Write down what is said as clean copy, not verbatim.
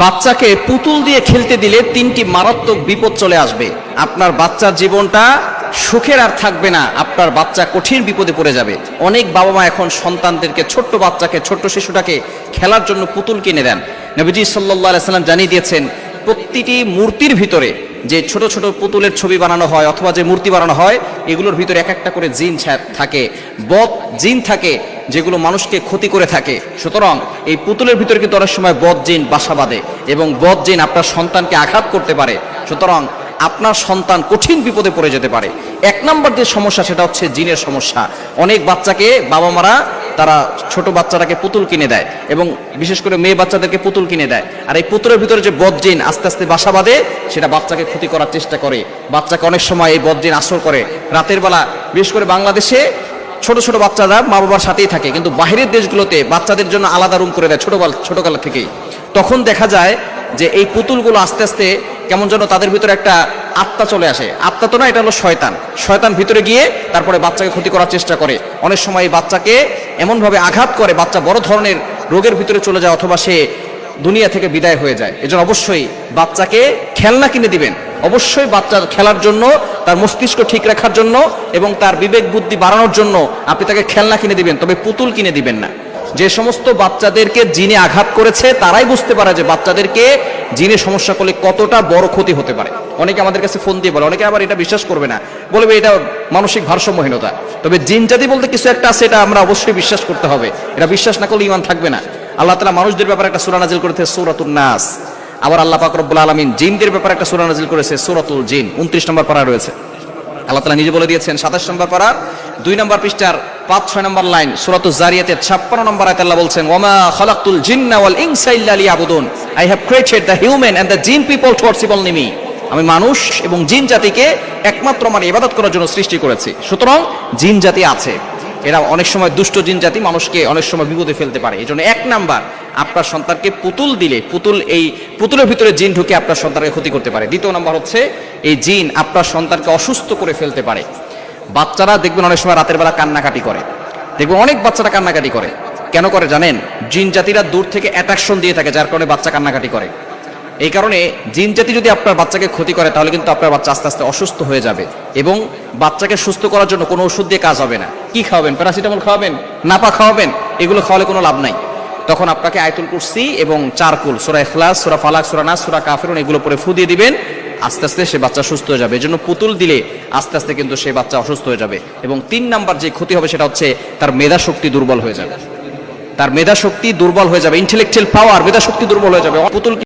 বাচ্চাকে পুতুল দিয়ে খেলতে দিলে তিনটি মারাত্মক বিপদ চলে আসবে। আপনার বাচ্চার জীবনটা সুখের আর থাকবে না, আপনার বাচ্চা কঠিন বিপদে পড়ে যাবে। অনেক বাবা মা এখন সন্তানদেরকে, ছোট্ট বাচ্চাকে, ছোট্ট শিশুটাকে খেলার জন্য পুতুল কিনে দেন। নবীজি সাল্লাল্লাহু আলাইহি সাল্লাম জানিয়ে দিয়েছেন, প্রতিটি মূর্তির ভিতরে যে ছোট ছোট পুতুলের ছবি বানানো হয় অথবা যে মূর্তি বানানো হয়, এগুলোর ভিতরে এক একটা করে জিন থাকে, বদ জিন থাকে, যেগুলো মানুষকে ক্ষতি করে থাকে। সুতরাং এই পুতুলের ভিতরে কিন্তু অনেক সময় বদ জিন বাসা বাঁধে এবং বদ জিন আপনার সন্তানকে আঘাত করতে পারে। সুতরাং আপনার সন্তান কঠিন বিপদে পড়ে যেতে পারে। এক নম্বর যে সমস্যা, সেটা হচ্ছে জিনের সমস্যা। অনেক বাচ্চাকে বাবা মারা, তারা ছোট বাচ্চাটাকে পুতুল কিনে দেয় এবং বিশেষ করে মেয়ে বাচ্চাদেরকে পুতুল কিনে দেয়। আর এই পুতুলের ভিতরে যে বদজিন আস্তে আস্তে বাসা বাঁধে, সেটা বাচ্চাকে ক্ষতি করার চেষ্টা করে। বাচ্চাকে অনেক সময় এই বদজিন আসর করে। রাতের বেলা বিশেষ করে বাংলাদেশে ছোট ছোট বাচ্চারা মা বাবার সাথেই থাকে, কিন্তু বাইরের দেশগুলোতে বাচ্চাদের জন্য আলাদা রুম করে দেয় ছোটকাল থেকেই। তখন দেখা যায় যে এই পুতুলগুলো আস্তে আস্তে কেমন যেন তাদের ভিতরে একটা আত্মা চলে আসে। আত্মা তো না, এটা হলো শয়তান ভিতরে গিয়ে তারপরে বাচ্চাকে ক্ষতি করার চেষ্টা করে। অনেক সময় এই বাচ্চাকে এমনভাবে আঘাত করে, বাচ্চা বড় ধরনের রোগের ভিতরে চলে যায় অথবা সে দুনিয়া থেকে বিদায় হয়ে যায়। এজন্য অবশ্যই বাচ্চাকে খেলনা কিনে দিবেন। অবশ্যই বাচ্চার খেলার জন্য, তার মস্তিষ্ক ঠিক রাখার জন্য এবং তার বিবেক বুদ্ধি বাড়ানোর জন্য আপনি তাকে খেলনা কিনে দিবেন, তবে পুতুল কিনে দিবেন না। যে সমস্ত বাচ্চাদেরকে জিনে আঘাত করেছে তারাই বুঝতে পারে যে বাচ্চাদেরকে জিনে সমস্যা করলে কতটা বড় ক্ষতি হতে পারে। অনেকে আমাদের কাছে ফোন দিয়ে বলে, অনেকে আবার এটা বিশ্বাস করবে না, বলবে এটা মানসিক ভারসাম্যহীনতা। তবে জিন জাতি বলতে কিছু একটা আছে, এটা আমরা অবশ্যই বিশ্বাস করতে হবে। এটা বিশ্বাস না করলে ঈমান থাকবে না। আল্লাহ তাআলা মানুষদের ব্যাপারে একটা সূরা নাজিল করেছে, সূরাতুন নাস। আবার আল্লাহ পাক রব্বুল আলামিন জিনদের ব্যাপারে একটা সূরা নাজিল করেছে, সূরাতুল জিন। 29 নম্বর পারা রয়েছে। আল্লাহ তাআলা নিজে বলে দিয়েছেন 27 নম্বর পারার 2 নম্বর পৃষ্ঠার 5-6 নম্বর লাইন, সূরাতুজ জারিয়াতের 56 নম্বর আয়াতে আল্লাহ বলছেন, ওয়ামা খালাকতুল জিন্না ওয়াল ইনসা ইল্লা লিয়াবুদুন, I have created the human and the jinn people to worship only me. আমি মানুষ এবং জিন জাতিকে একমাত্র আমার ইবাদত করার জন্য সৃষ্টি করেছি। সুতরাং জিন জাতি আছে, এরা অনেক সময় দুষ্ট জিন জাতি মানুষকে অনেক সময় বিপদে ফেলতে পারে। এই জন্য 1 নাম্বার, আপনার সন্তানকে পুতুল দিলে এই পুতুলের ভিতরে জিন ঢুকে আপনার সন্তানকে ক্ষতি করতে পারে। 2 নাম্বার হচ্ছে, এই জিন আপনার সন্তানকে অসুস্থ করে ফেলতে পারে। বাচ্চারা দেখবেন অনেক সময় রাতের বেলা কান্নাকাটি করে, দেখবেন অনেক বাচ্চারা কান্নাকাটি করে। কেন করে জানেন? জিন জাতিরা দূর থেকে অ্যাট্রাকশন দিয়ে থাকে, যার কারণে বাচ্চা কান্নাকাটি করে। এই কারণে জিন জাতি যদি আপনার বাচ্চাকে ক্ষতি করে, তাহলে কিন্তু আপনার বাচ্চা আস্তে আস্তে অসুস্থ হয়ে যাবে এবং বাচ্চাকে সুস্থ করার জন্য কোনো ওষুধ দিয়ে কাজ হবে না। কি খাওয়াবেন? প্যারাসিটামল খাওয়াবেন, নাপা খাওয়াবেন? এগুলো খাওয়ালে কোনো লাভ নাই। তখন আপনাকে আয়াতুল কুরসি এবং 4 কুল, সূরা ইখলাস, সূরা ফালাক, সূরা নাস, সূরা কাফিরুন, এগুলো পরে ফু দিয়ে দিবেন। আস্তে আস্তে সে বাচ্চা সুস্থ হয়ে যাবে। এজন্য পুতুল দিলে আস্তে আস্তে কিন্তু সে বাচ্চা অসুস্থ হয়ে যাবে। এবং 3 নাম্বার যে ক্ষতি হবে, সেটা হচ্ছে তার মেধা শক্তি দুর্বল হয়ে যাবে। তার মেধা শক্তি দুর্বল হয়ে যাবে, ইন্টেলেকচুয়াল পাওয়ার, মেধা শক্তি দুর্বল হয়ে যাবে। পুতুল